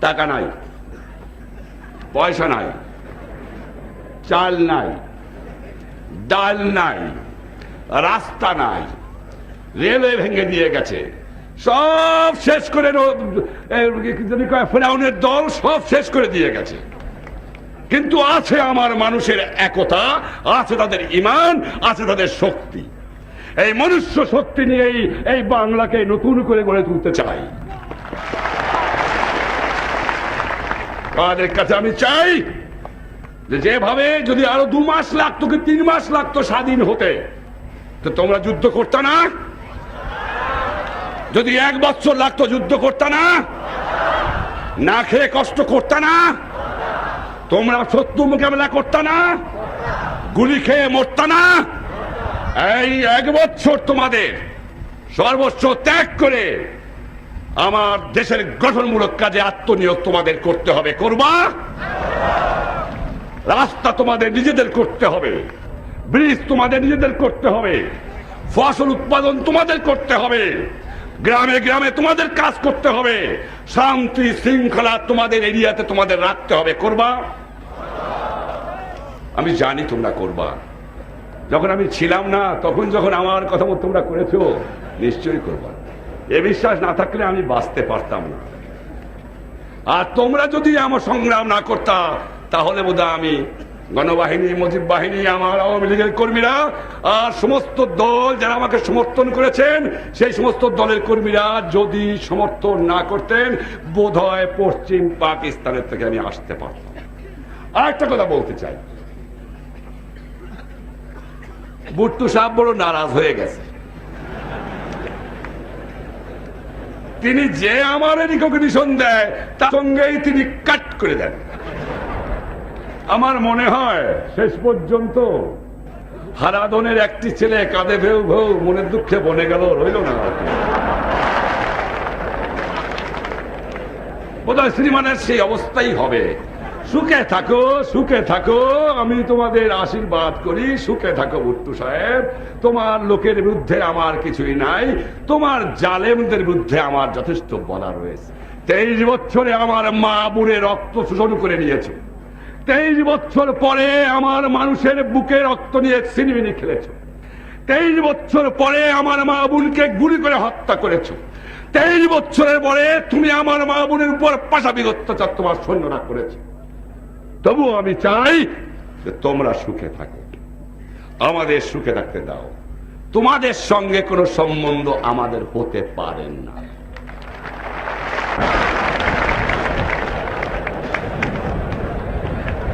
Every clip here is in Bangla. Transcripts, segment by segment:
টাকা নাই, পয়সা নাই, চাল নাই, ডাল নাই, রাস্তা নাই, রেলওয়ে ভেঙে দিয়ে গেছে, সব শেষ করে ফেরাউনের দল সব শেষ করে দিয়ে গেছে। কিন্তু আছে আমার মানুষের একতা, আছে তাদের ঈমান, আছে তাদের শক্তি। এই মনুষ্য শক্তি নিয়েই এই বাংলাকে নতুন করে গড়ে তুলতে চাই। তাদের কাছে আমি চাই যে যেভাবে যদি আরো 2 মাস লাগতো কি 3 মাস লাগতো স্বাধীন হতে, তো তোমরা যুদ্ধ করতে না? যদি 1 বছর লাগতো যুদ্ধ করতে না? না খেয়ে কষ্ট করতে না? তোমরা শত্রু মোকাবেলা করতে না? গুলি খেয়ে মরতে না? এই 1 বছর তোমাদের সর্বস্ব ত্যাগ করে আমার দেশের গঠনমূলক কাজে আত্মনিয়োগ তোমাদের করতে হবে। করবা? রাস্তা তোমাদের নিজেদের করতে হবে, ব্রিজ তোমাদের নিজেদের করতে হবে, ফসল উৎপাদন তোমাদের করতে হবে, গ্রামে গ্রামে তোমাদের কাজ করতে হবে, শান্তি শৃঙ্খলা তোমাদের এরিয়াতে তোমাদের রাখতে হবে। করবা? আমি জানি তোমরা করবা। যখন আমি ছিলাম না তখন যখন আমার কথা মতো তোমরা করেছো, নিশ্চয়ই করবা। এ বিশ্বাস না থাকলে আমি বাঁচতে পারতাম না। আর তোমরা যদি আমার সংগ্রাম না করতা তাহলে বোধহয় আমি গণবাহিনী, মুজিব বাহিনী, আমার আওয়ামী লীগের কর্মীরা আর সমস্ত দল যারা আমাকে সমর্থন করেছেন সেই সমস্ত দলের কর্মীরা যদি সমর্থন না করতেন বোধহয় পশ্চিম পাকিস্তানের থেকে আমি আসতে পারতাম। আর একটা কথা বলতে চাই, ভুট্টো সাহেব বড় নারাজ হয়ে গেছে। তিনি যে আমার রিকগনিশন দেয় তার সঙ্গেই তিনি কাট করে দেন। আমার মনে হয় শেষ পর্যন্ত হারাদনের একটি ছেলে কাঁদে ভেউ ভেউ মনের দুঃখে বনে গেল, রইল না। বোধহয় শ্রীমানের সেই অবস্থাই হবে। সুখে থাকো, সুখে থাকো, আমি তোমাদের আশীর্বাদ করি। সুখে থাকো ভুট্টো সাহেব, তোমার লোকের বিরুদ্ধে আমার কিছুই নাই, তোমার জালেমদের বিরুদ্ধে আমার যথেষ্ট বলা রয়েছে। 23 বছরে আমার মা বোনের রক্ত শোষণ করে নিয়েছে, 23 বছর পরে আমার মানুষের বুকে রক্ত নিয়ে ছিনিমিনি খেলেছ, 23 বছর পরে আমার মা বোনকে গুলি করে হত্যা করেছ, 23 বছরের পরে তুমি আমার মা বোনের উপর পাশাপাশি অত্যাচার তোমার সৈন্যরা করেছে। তবুও আমি চাই যে তোমরা সুখে থাকো, আমাদের সুখে থাকতে দাও। তোমাদের সঙ্গে কোনো সম্বন্ধ আমাদের হতে পারে না।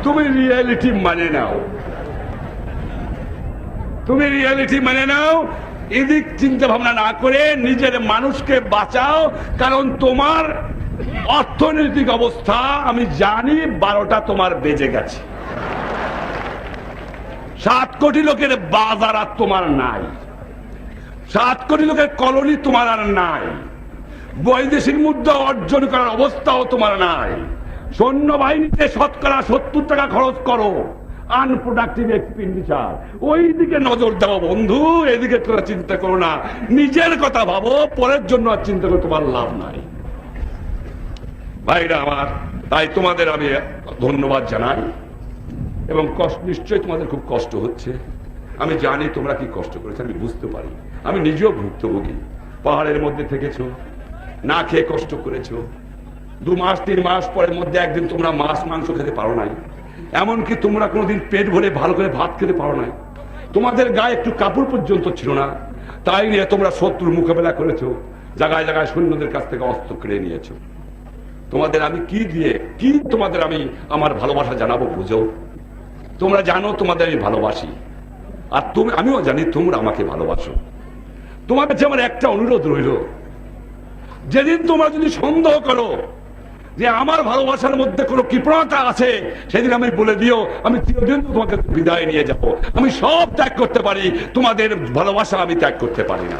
তুমি রিয়েলিটি মানে নাও, তুমি রিয়েলিটি মানে নাও। এদিক চিন্তা ভাবনা না করে নিজের মানুষকে বাঁচাও। কারণ তোমার অর্থনৈতিক অবস্থা আমি জানি 12টা তোমার বেজে গেছে। 7 কোটি লোকের বাজার আর তোমার নাই, 7 কোটি লোকের কলোনি তোমার আর নাই, বৈদেশিক মুদ্রা অর্জন করার অবস্থাও তোমার নাই। সৈন্যবাহিনীতে শতকরা 70 টাকা খরচ করো, আনপ্রোডাক্টিভ এক্সপেন্ডিচার। ওই দিকে নজর দাও বন্ধু, এদিকে তোমরা চিন্তা করো না। নিজের কথা ভাবো, পরের জন্য আর চিন্তা করে তোমার লাভ নাই। ভাইরা আমার, তাই তোমাদের আমি ধন্যবাদ জানাই। এবং নিশ্চয়ই তোমাদের খুব কষ্ট হচ্ছে, আমি জানি তোমরা কি কষ্ট করেছো, আমি বুঝতে পারি। আমি নিজেও ভুক্তভোগী। পাহাড়ের মধ্যে থেকেছো, না খেয়ে কষ্ট করেছো, 2 মাস 3 মাস পরের মধ্যে একদিন তোমরা মাছ মাংস খেতে পারো নাই, এমনকি তোমরা কোনোদিন পেট ভরে ভালো করে ভাত খেতে পারো নাই, তোমাদের গায়ে একটু কাপড় পর্যন্ত ছিল না। তাই নিয়ে তোমরা শত্রুর মোকাবেলা করেছো, জায়গায় জায়গায় সৈন্যদের কাছ থেকে অস্ত্র কেড়ে নিয়েছো। তোমাদের আমি কি দিয়ে কি তোমাদের আমি আমার ভালোবাসা জানাবো বুঝো? তোমরা জানো তোমাদের আমি ভালোবাসি, আর আমিও জানি তোমরা আমাকে ভালোবাসো। তোমার কাছে আমার একটা অনুরোধ রইল, যেদিন তোমরা যদি সন্দেহ করো যে আমার ভালোবাসার মধ্যে কোনো কৃপণতা আছে, সেদিন আমি বলে দিও আমি চিরদিন তোমাকে বিদায় নিয়ে যাব। আমি সব ত্যাগ করতে পারি, তোমাদের ভালোবাসা আমি ত্যাগ করতে পারি না।